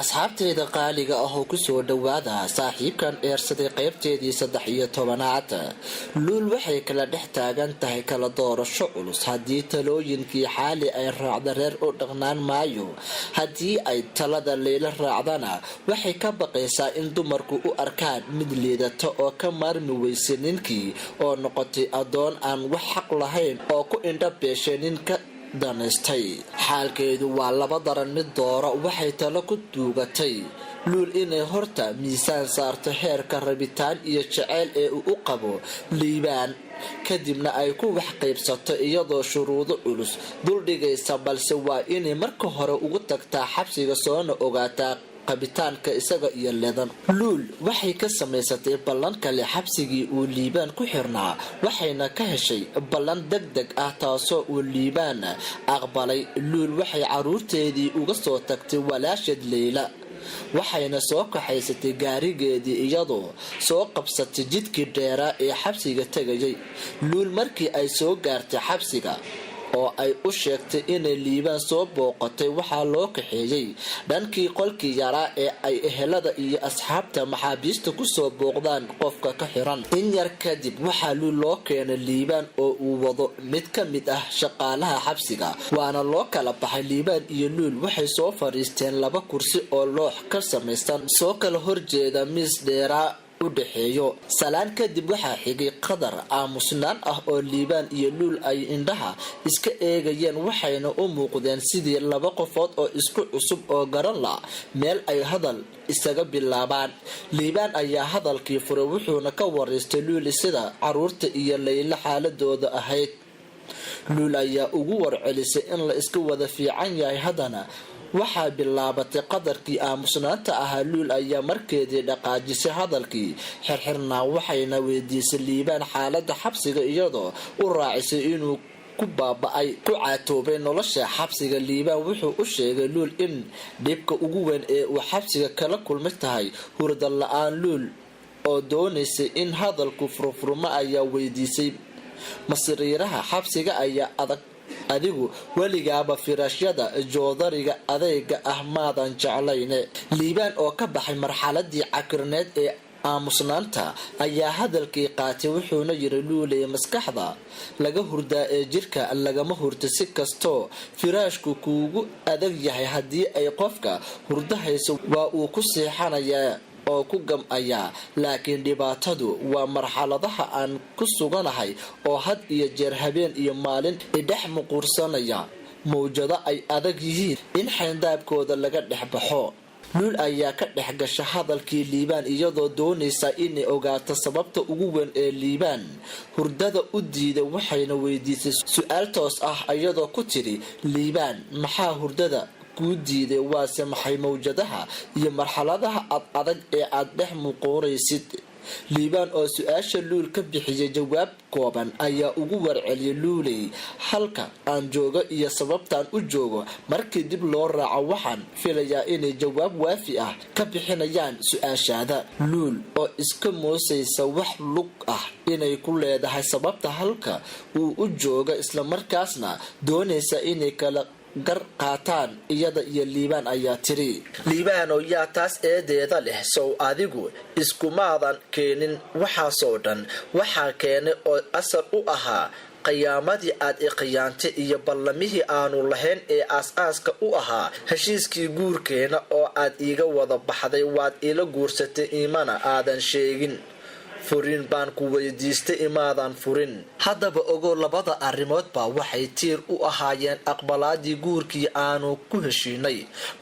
asxaabteeda qaaliga ah oo ku soo dhawaada saaxiibkan eersaday qaybteedii 13aad luul waxay kala dhex taagan tahay kala doorasho culus haddii talooyinkii xaali ay raacda reer u dhaqnaan maayo haddii ay talada Leyla raacdana waxay ka baqaysaa in dumarku u arkaan mid liidata oo ka maarmi weysa ninkii oo noqotay adoon aan wax xaq lahayn oo ku indha beeshay ninka danaystay xaalkeedu waa laba daran mid dooro waxay talo ku duugatay luul inay horta miisaan saarto heerka rabitaan iyo jacayl ee uu u qabo liibaan kadibna ay ku wax qaybsato iyadoo shuruudo culus duldhigaysa balse waa inay marka hore ugu tagtaa xabsiga soona ogaataa qabitaanka isaga iyo leedan luul waxay ka samaysatay ballan kale xabsigii uu liibaan ku xirnaa waxayna ka heshay ballan degdeg ah taasoo uu liibaan aqbalay luul waxay caruurteedii uga soo tagtay walaashad Leyla waxayna soo kaxaysatay gaarigeedii iyadoo soo qabsatay jidkii dheeraa ee xabsiga tagayay luul markii ay soo gaartay xabsiga oo ay u sheegtay inay liibaan soo booqatay waxaa loo kaxeeyay dhankii qolkii yaraa ee ay ehelada iyo asxaabta maxaabiista ku soo booqdaan qofka ka xiran in yar kadib waxaa luul loo keenay liibaan oo uu wado mid ka mid ah shaqaalaha xabsiga waana loo kala baxay liibaan iyo luul waxay soo fadhiisteen laba kursi oo loox ka samaysan soo kala horjeeda miis dheeraa u dhaxeeyo salaan kadib waxaa xigay qadar aamusnaan ah oo liibaan iyo luul ay indhaha iska eegayeen waxayna u muuqdeen sidii laba qofood oo isku cusub oo garan la meel ay hadal isaga bilaabaan liibaan ayaa hadalkii furay wuxuuna ka waraystay luul sida caruurta iyo Leyla xaaladooda ahayd luul ayaa ugu warcelisay in la iska wada fiican yahay haddana waxaa bilaabatay qadarkii aamusnaanta ahaa luul ayaa markeedii dhaqaajisay hadalkii xirxirnaa waxayna weydiisay liibaan xaalada xabsiga iyadoo u raacisay inuu ku baaba'ay ku caatoobay nolosha xabsiga liibaan wuxuu u sheegay luul in dhibka ugu weyn ee uu xabsiga kala kulmay tahay hurda la-aan luul oo doonaysay in hadalku furfurma ayaa weydiisay masriiraha xabsiga ayaa adag adigu weligaaba firaashyada joodariga adeyga ah maadan jeclayne liibaan oo ka baxay marxaladii cakirneed ee aamusnaanta ayaa hadalkii qaatay wuxuuna yiri luulay maskaxda laga hurdaa ee jirka lagama hurto si kastoo firaashku kuugu adag yahay haddii ay qofka hurdahayso waa uu ku seexanayaa oo ku gamaya laakiin dhibaatadu waa marxaladaha aan ku suganahay oo had iyo jeer habeen iyo maalin idhex muquursanaya mawjado ay adag yihiin in xayndaabkooda laga dhex baxo luul ayaa ka dhex gasha hadalkii liibaan iyadoo doonaysa inay ogaato sababta ugu weyn ee liibaan hurdada u diiday waxayna weydiisay su-aal toos ah iyadoo ku tiri liibaan maxaa hurdada kuu diiday waase maxay mawjadaha iyo marxaladaha adag ee aad dhex muquuraysid liibaan oo su-aasha luul ka bixiyay jawaab kooban ayaa ugu warceliyay luuley halka aan joogo iyo sababtaan u joogo markii dib loo raaco waxaan filayaa inay jawaab waafi ah ka bixinayaan su-aashaada luul oo iska moosaysa wax lug ah inay ku leedahay sababta halka uu u jooga islamarkaasna doonaysa inay kala gar qaataan iyada iyo liibaan ayaa tiri liibaan oo yaa taas eedeeda leh sow adigu iskumaadan keenin waxaasoo dhan waxaa keenay oo asal u ahaa qiyaamadii aad iqiyaantay iyo ballamihii aanu lahayn ee aas-aaska u ahaa heshiiskii guurkeena oo aad iiga wada baxday waad ila guursatay imana aadan sheegin furin baan ku weydiistay imaadan furin haddaba ogow labada arrimoodba waxay tiir u ahaayeen aqbalaadii guurkii aanu ku heshiinay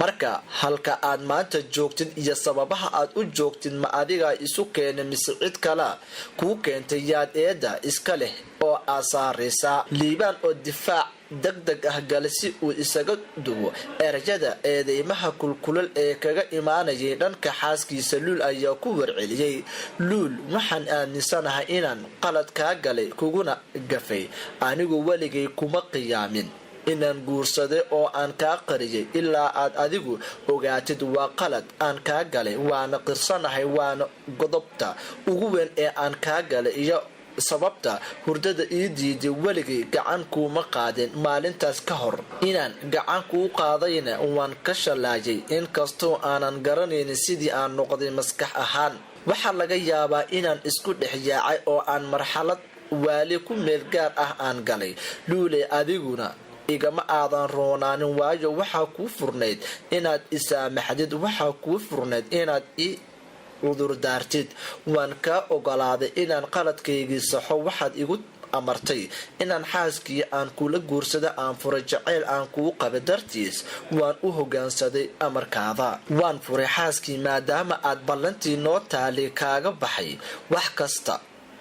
marka halka aad maanta joogtid iyo sababaha aad u joogtid ma adigaa isu keenay mise cid kale kuu keentay yaad eeda iska leh oo aasaaraysa liibaan oo difaac degdeg ah gale si uu isaga duwo erayada eedeymaha kulkulal ee kaga imaanayay dhanka xaaskiisa luul ayaa ku warceliyay luul waxaan aaminsanahay inaan qalad kaa galay kuguna gafay anigu weligay kuma qiyaamin inaan guursaday oo aan kaa qariyay ilaa aad adigu ogaatid waa qalad aan kaa galay waana qirsanahay waana godobta ugu weyn ee aan kaa galay iyo sababta hurdada ii diiday weligay gacan kuuma qaadin maalintaas ka hor inaan gacan kuu qaadayna waan ka shalaayay inkastoo aanan garanaynin sidii aan noqday maskax ahaan waxaa laga yaabaa inaan isku dhex yaacay oo aan marxalad waali ku meel gaar ah aan galay luuley adiguna igama aadan roonaanin waayo waxaa kuu furnayd inaad isaamaxdid waxaa kuu furnayd inaad cudurdaartid waan kaa ogolaaday inaan qaladkaygii saxo waxaad igu amartay inaan xaaskii aan kula guursada aan furay jacayl aan kuu qaba dartiis waan u hoggaansaday amarkaada waan furay xaaskii maadaama aad ballantii noo taali kaaga baxay wax kasta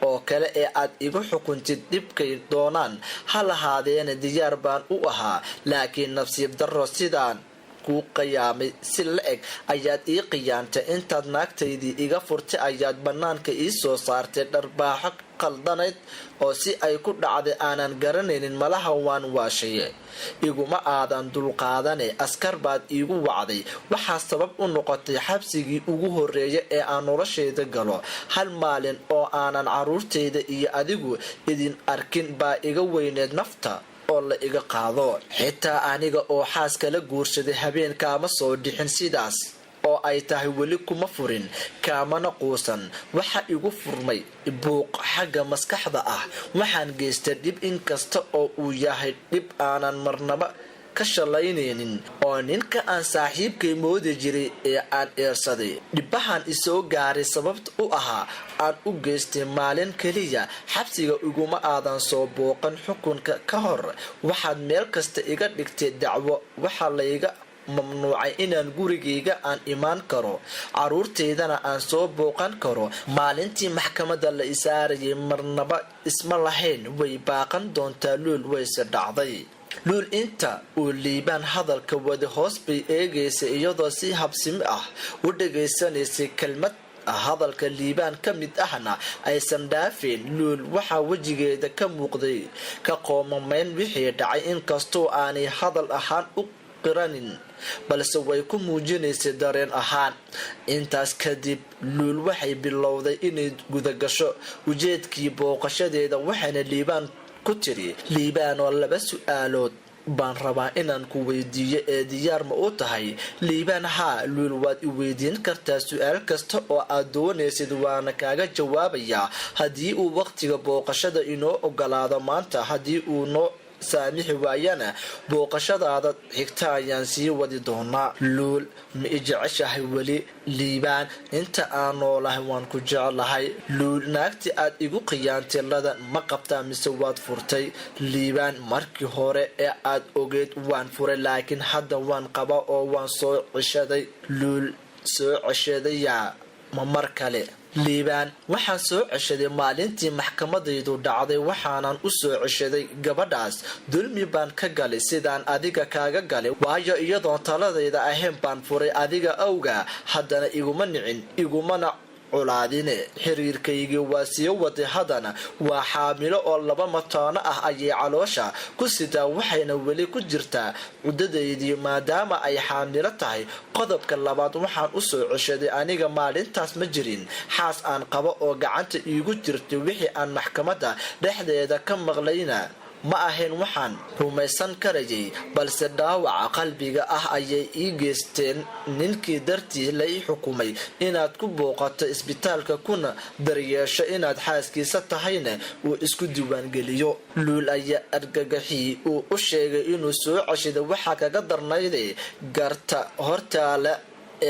oo kale ee aad igu xukuntid dhibkay doonaan ha lahaadeena diyaar baan u ahaa laakiin nasiib darro sidaan kuu qiyaamay si la-eg ayaad ii qiyaantay intaad naagtaydii iga furtay ayaad bannaanka ii soo saartay dharbaaxo qaldanayd oo si ay ku dhacday aanan garanaynin malaha waan waashaye iguma aadan dulqaadane askar baad iigu wacday waxaa sabab u noqotay xabsigii ugu horreeya ee aan noloshayda galo hal maalin oo aanan carruurtayda iyo adigu idin arkin baa iga weyneed nafta oo la iga qaado xitaa aniga oo xaas kala guursaday habeen kaama soo dhixin sidaas oo ay tahay weli kuma furin kaamana quusan waxa igu furmay buuq xagga maskaxda ah waxaan geystay dhib inkasta oo uu yahay dhib aanan marnaba ka shalaynaynin oo ninka aan saaxiibkay moodi jiray ee aan eersaday dhibahan isoo gaaray sababta u ahaa aan u geystay maalin keliya xabsiga iguma aadan soo booqan xukunka ka hor waxaad meel kasta iga dhigtay dacwo waxaa layga mamnuucay inaan gurigayga aan imaan karo carruurtaydana aan soo booqan karo maalintii maxkamadda la isaarayay marnaba isma lahayn way baaqan doontaa luul wayse dhacday luul inta uu liibaan hadalka wada hoos bay eegaysay iyadoo si habsimi ah u dhegaysanaysay kelmad hadalka liibaan ka mid ahna aysan dhaafeen luul waxaa wejigeeda ka muuqday ka qoomamayn wixii dhacay inkastoo aanay hadal ahaan u qiranin balse way ku muujinaysay dareen ahaan intaas kadib luul waxay bilowday inay gudagasho ujeedkii booqashadeeda waxayna liibaan ku tiri liibaan oo 2 su'aalood baan rabaa inaan ku weydiiyo ee diyaar ma u tahay liibaan haa luul waad i weydiin kartaa su'aal kasta oo aad doonaysid waana kaaga jawaabayaa haddii uu waqtiga booqashada inoo ogolaado maanta haddii uu noo saamixi waayana booqashadaada xigta ayaan sii wadi doonaa luul ma i jeceshahay weli liibaan inta aan noolahay waan ku jeclahay luul naagtii aad igu qiyaantay ladan ma qabtaa mise waad furtay liibaan markii hore ee aad ogeed waan furay laakiin hadda waan qaba oo waan soo ceshaday luul soo ceshadayaa ma mar kale liibaan waxaan soo ceshaday maalintii maxkamadaydu dhacday waxaanan u soo ceshaday gabadhaas dulmi baan ka galay sidaan adiga kaaga galay waayo iyadoon taladayda ahayn baan furay adiga awga haddana iguma nicin igumana culaadine xiriirkaygii waa sii waday haddana waa xaamilo oo 2 mataano ah ayay caloosha ku sidaa waxayna weli ku jirtaa cudadaydii maadaama ay xaamilo tahay qodobka labaad waxaan u soo ceshaday aniga maalintaas ma jirin xaas aan qabo oo gacanta iigu jirtay wixii aan maxkamadda dhexdeeda ka maqlayna ma ahayn waxaan rumaysan karayay balse dhaawaca qalbiga ah ayay ii geysteen ninkii dartii la ii xukumay inaad ku booqato isbitaalka kuna daryeesho inaad xaaskiisa tahayna uu isku diiwaangeliyo luul ayaa argagaxii uu u sheegay inuu soo ceshiday waxaa kaga darnayday garta hortaala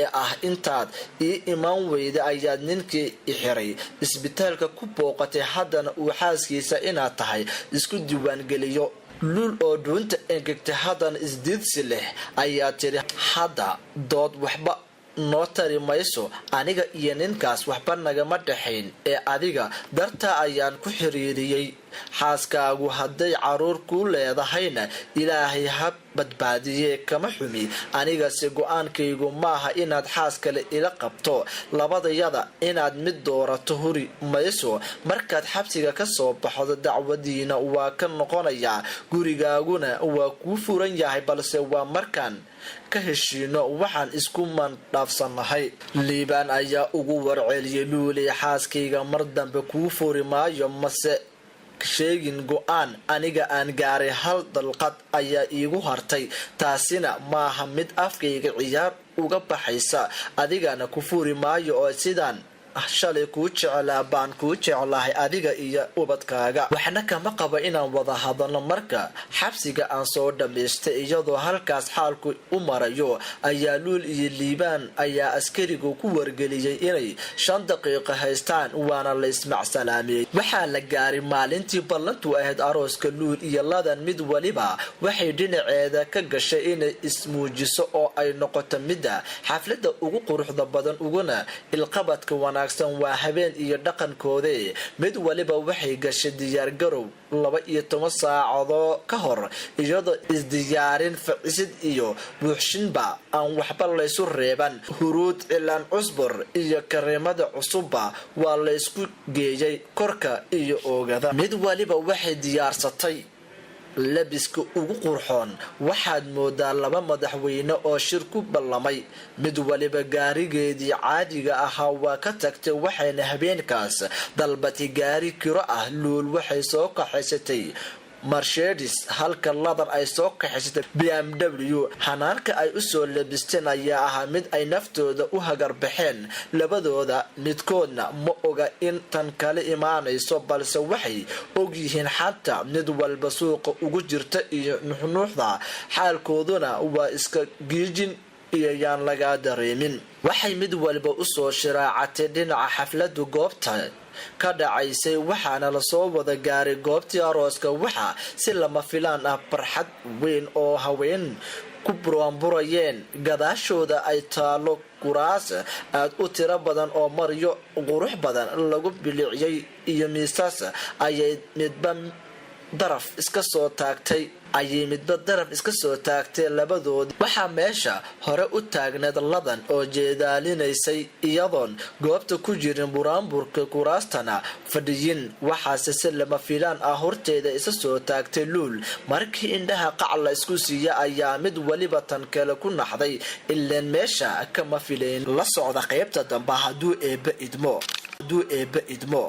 ee ah intaad ii imaan weyda ayaad ninkii i xiray isbitaalka ku booqatay haddana uu xaaskiisa inaad tahay isku diiwaangeliyo luul oo dhuunta engegtay haddana isdiidsi leh ayaa tiri hadda dood waxba noo tari mayso aniga iyo ninkaas waxba nagama dhaxayn ee adiga dartaa ayaan ku xiriiriyey xaaskaagu hadday caruur ku leedahayna ilaahay ha badbaadiyee kama xumi anigase go-aankaygu maaha inaad xaas kale ila qabto labadayada inaad mid doorato huri mayso markaad xabsiga ka soo baxdo dacwadiina waa ka noqonayaa gurigaaguna waa kuu furan yahay balse waa markaan ka heshiino waxaan isku mandhaafsanahay liibaan ayaa ugu warceliyay luuley xaaskayga mar dambe kuu furi maayo mase sheegin go-aan aniga aan gaaray hal dalqad ayaa iigu hartay taasina maaha mid afkayga ciyaar uga baxaysa adigana ku furi maayo oo sidaan shalay kuu jeclaa baan kuu jeclahay adiga iyo ubadkaaga waxna kama qabo inaan wada hadalno marka xabsiga aan soo dhamaystay iyadoo halkaas xaalku u marayo ayaa luul iyo liibaan ayaa askarigu ku wargeliyay inay 5 daqiiqo haystaan waana la ismacsalaamiyay waxaa la gaaray maalintii ballantu ahayd arooska luul iyo ladan mid waliba waxay dhinaceeda ka gashay inay ismuujiso oo ay noqoto midda xafladda ugu quruxda badan uguna ilqabadka waa habeen iyo dhaqankooda mid waliba waxay gashay diyaar garow 12 saacadood ka hor iyadoo isdiyaarin facisid iyo buuxshinba aan waxba laysu reeban huruud cilaan cusbur iyo kareemada cusubba waa la isku geeyay korka iyo oogada mid waliba waxay diyaarsatay labiska ugu qurxoon waxaad moodaa 2 madaxweyne oo shir ku ballamay mid waliba gaarigeedii caadiga ahaa waa ka tagtay waxayna habeenkaas dalbatay gaari kiro ah luul waxay soo kaxaysatay Mercedes halka ladan ay soo kaxaysatay BMW hanaanka ay u soo labisteen ayaa ahaa mid ay naftooda u hagar baxeen labadooda midkoodna ma oga in tan kale imaanayso balse waxay og yihiin xataa mid walba suuqa ugu jirta iyo nuxnuuxda xaalkooduna waa iska giijin iyo yaan laga dareemin waxay mid walba u soo shiraacatay dhinaca xafladu goobta ka dhacaysay waxaana la soo wada gaaray goobtii arooska waxa si lama filaan ah farxad weyn oo haween ku buraanburayeen gadaashooda ay taalo kuraas aad u tiro badan oo maryo qurux badan lagu biliciyay iyo miisas ayay midba daraf iska soo taagtay labadood waxaa meesha hore u taagneed ladan oo jeedaalinaysay iyadoon goobta ku jirin buraanburka kuraastana fadhiyin waxaase si lama filaan ah horteeda isa soo taagtay luul markii indhaha qac la isku siiya ayaa mid waliba tan kale ku naxday ileen meesha kama filayn la socda qaybta dambe hadduu eebba idmo